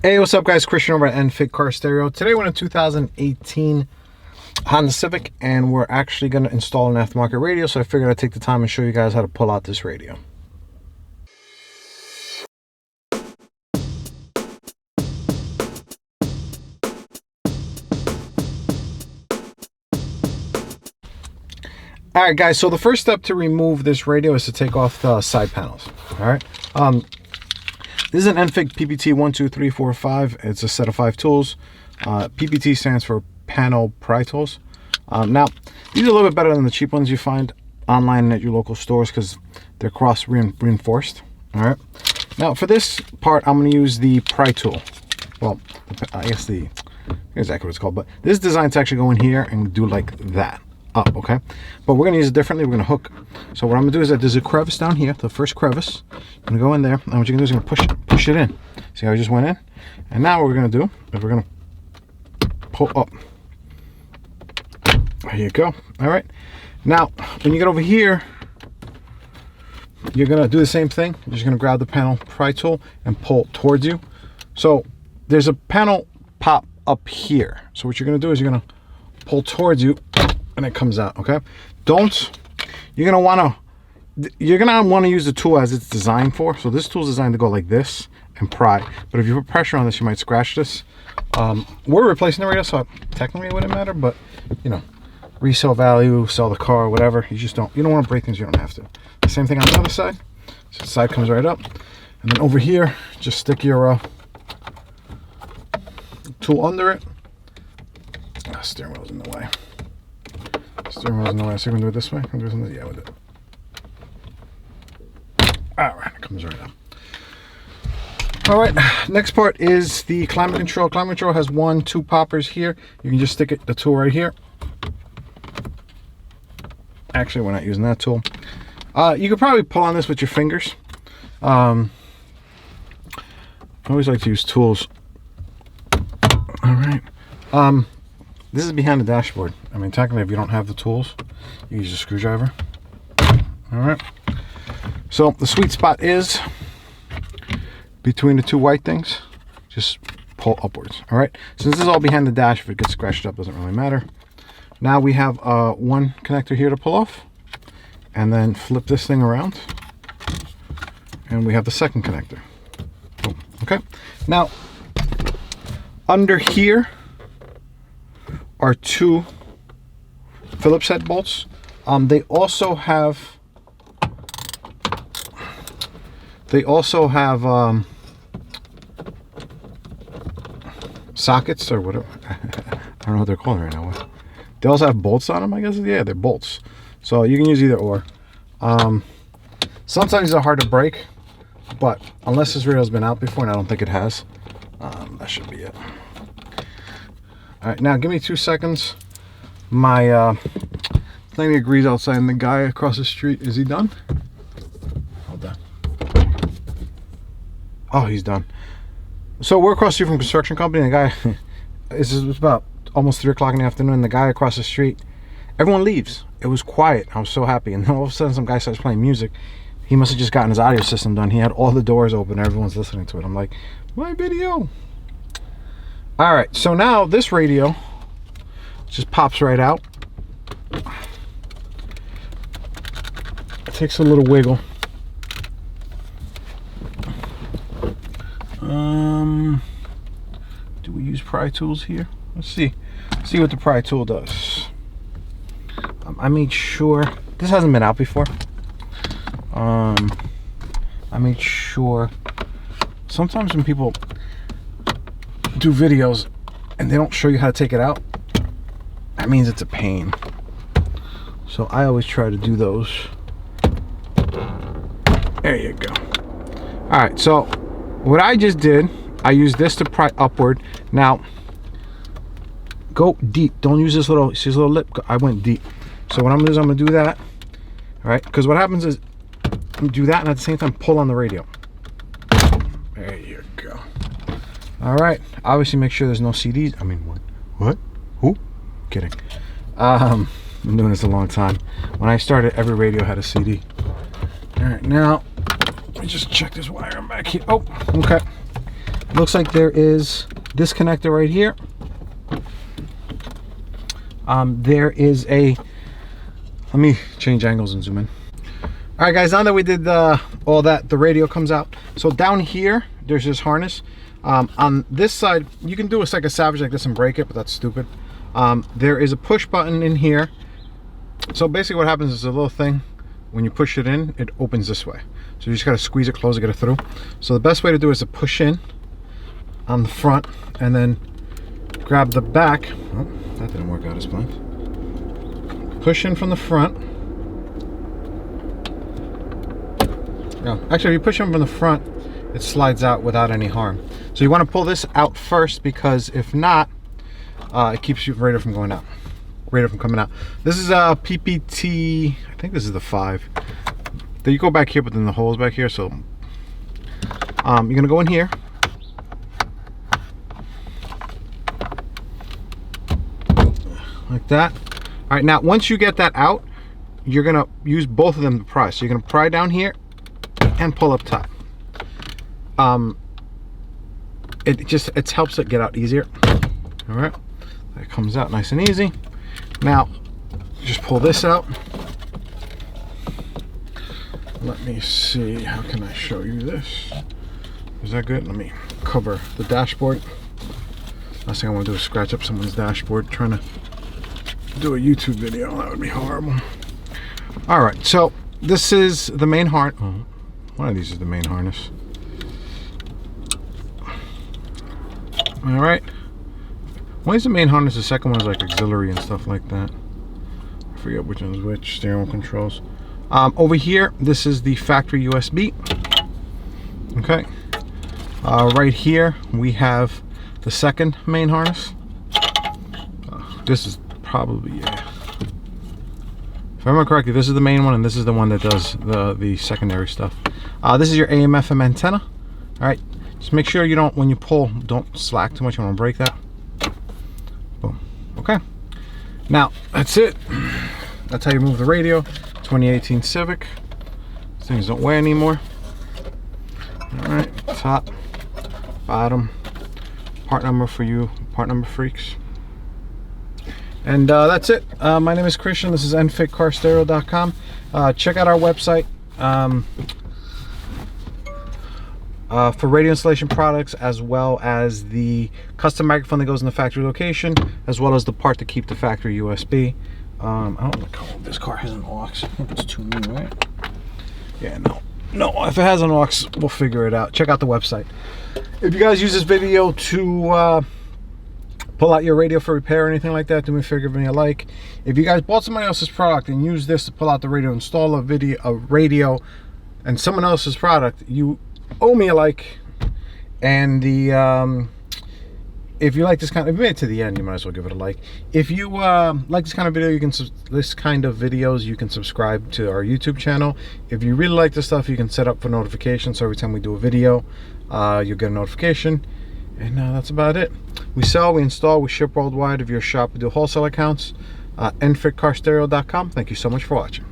Hey, what's up guys? Christian over at Unfastening Car Stereo. Today we're in a 2018 Honda Civic and we're actually going to install an aftermarket radio, so I figured I'd take the time and show you guys how to pull out this radio. Alright guys, so the first step to remove this radio is to take off the side panels. Alright. This is an Unfastening PPT 12345. It's a set of 5 tools. PPT stands for panel pry tools. Now, these are a little bit better than the cheap ones you find online and at your local stores because they're cross reinforced. All right. Now, for this part, I'm going to use the pry tool. Well, I guess here's exactly what it's called, but this is designed to actually go in here and do like that up. Okay. But we're going to use it differently. We're going to hook. So what I'm going to do is that there's a crevice down here, the first crevice. I'm going to go in there, and what you're going to do is you're going to push it in. See how I just went in? And now what we're going to do is we're going to pull up. There you go. All right. Now, when you get over here, you're going to do the same thing. You're just going to grab the panel pry tool and pull towards you. So there's a panel pop up here. So what you're going to do is you're going to pull towards you and it comes out. Okay. You're going to want to use the tool as it's designed for. So this tool is designed to go like this and pry. But if you put pressure on this, you might scratch this. We're replacing the radio, so technically it wouldn't matter, but you know, resale value, sell the car, whatever. You don't want to break things you don't have to. The same thing on the other side. So the side comes right up. And then over here, just stick your tool under it. Steering wheel's in the way. Steering wheel's in the way. So you're gonna do it this way? Yeah, with it. Alright, it comes right up. Alright, next part is the climate control. Climate control has 2 poppers here. You can just stick the tool right here. Actually, we're not using that tool. You could probably pull on this with your fingers. I always like to use tools. Alright. This is behind the dashboard. I mean, technically, if you don't have the tools, you use a screwdriver. Alright. So, the sweet spot is between the 2 white things. Just pull upwards. Alright. Since this is all behind the dash, if it gets scratched up, doesn't really matter. Now we have one connector here to pull off, and then flip this thing around, and we have the second connector. Boom. Okay. Now, under here are 2 Phillips head bolts. They also have sockets or whatever. I don't know what they're called right now. They also have bolts on them, I guess. Yeah, they're bolts. So you can use either or. Sometimes they're hard to break, but unless this radio's been out before, and I don't think it has, that should be it. All right, now give me 2 seconds. My 90 degrees outside, and the guy across the street, is he done? Hold on. Oh, he's done. So we're across the street from a construction company, and the guy, it's about almost 3 o'clock in the afternoon. The guy across the street, everyone leaves. It was quiet. I was so happy. And then all of a sudden some guy starts playing music. He must have just gotten his audio system done. He had all the doors open. Everyone's listening to it. I'm like, my video. All right, so now this radio just pops right out. It takes a little wiggle. Do we use pry tools here? Let's see what the pry tool does. I made sure this hasn't been out before. I made sure sometimes when people do videos and they don't show you how to take it out, that means it's a pain. So I always try to do those. There you go. All right, so what I just did, I used this to pry upward. Now go deep. Don't use this little, see this little lip? I went deep. So what I'm gonna do is I'm gonna do that. All right, because what happens is you do that and at the same time pull on the radio. There you go. All right, obviously make sure there's no CDs. I mean, what? Who? Kidding. I've been doing this a long time. When I started, every radio had a CD. All right, now let me just check this wire back here. Oh, okay. looks like there is this connector right here. There is a, let me change angles and zoom in. All right, guys, now that we did all that, the radio comes out. So down here, there's this harness. On this side, you can do a like a Savage like this and break it, but that's stupid. There is a push button in here. So basically what happens is a little thing, when you push it in, it opens this way. So you just gotta squeeze it close to get it through. So the best way to do it is to push in on the front and then grab the back. Oh, that didn't work out as planned. Push in from the front. Yeah, actually, if you push in from the front, it slides out without any harm. So you want to pull this out first, because if not, it keeps your radio from going out. Radio from coming out. This is a PPT, I think this is the 5. Then you go back here, but then the hole's back here. So you're gonna go in here. Like that. All right, now once you get that out, you're gonna use both of them to pry. So you're gonna pry down here and pull up top. It helps it get out easier. All right, it comes out nice and easy. Now just pull this out. Let me see, how can I show you this? Is that good? Let me cover the dashboard. Last thing I want to do is scratch up someone's dashboard trying to do a YouTube video. That would be horrible. All right, so this is the main harness. Oh, one of these is the main harness. All right, one is the main harness, the second one is like auxiliary and stuff like that. I forget which one's which. Steering wheel controls. Over here, this is the factory USB. Okay. Right here we have the second main harness. This is probably, if I remember correctly, this is the main one, and this is the one that does the secondary stuff. This is your AM/FM antenna. All right, just make sure you don't, when you pull, don't slack too much. You want to break that. Boom. Okay. Now that's it. That's how you move the radio. 2018 Civic. These things don't weigh anymore. All right, top, bottom, part number for you, part number freaks. And that's it. My name is Christian. This is unfitcarstereo.com. Check out our website for radio installation products, as well as the custom microphone that goes in the factory location, as well as the part to keep the factory USB. I don't know if this car has an aux. I think it's too new, right? Yeah, no. If it has an aux, we'll figure it out. Check out the website. If you guys use this video to pull out your radio for repair or anything like that, do me a favor, give me a like. If you guys bought somebody else's product and use this to pull out the radio, install a radio and someone else's product, you owe me a like. And the if you like this kind of, if you made it to the end, you might as well give it a like. If you like this kind of video, you can you can subscribe to our YouTube channel. If you really like this stuff, you can set up for notifications, so every time we do a video, you'll get a notification. And that's about it. We sell, we install, we ship worldwide. If you're a shop, we do wholesale accounts. Unfitcarstereo.com. Thank you so much for watching.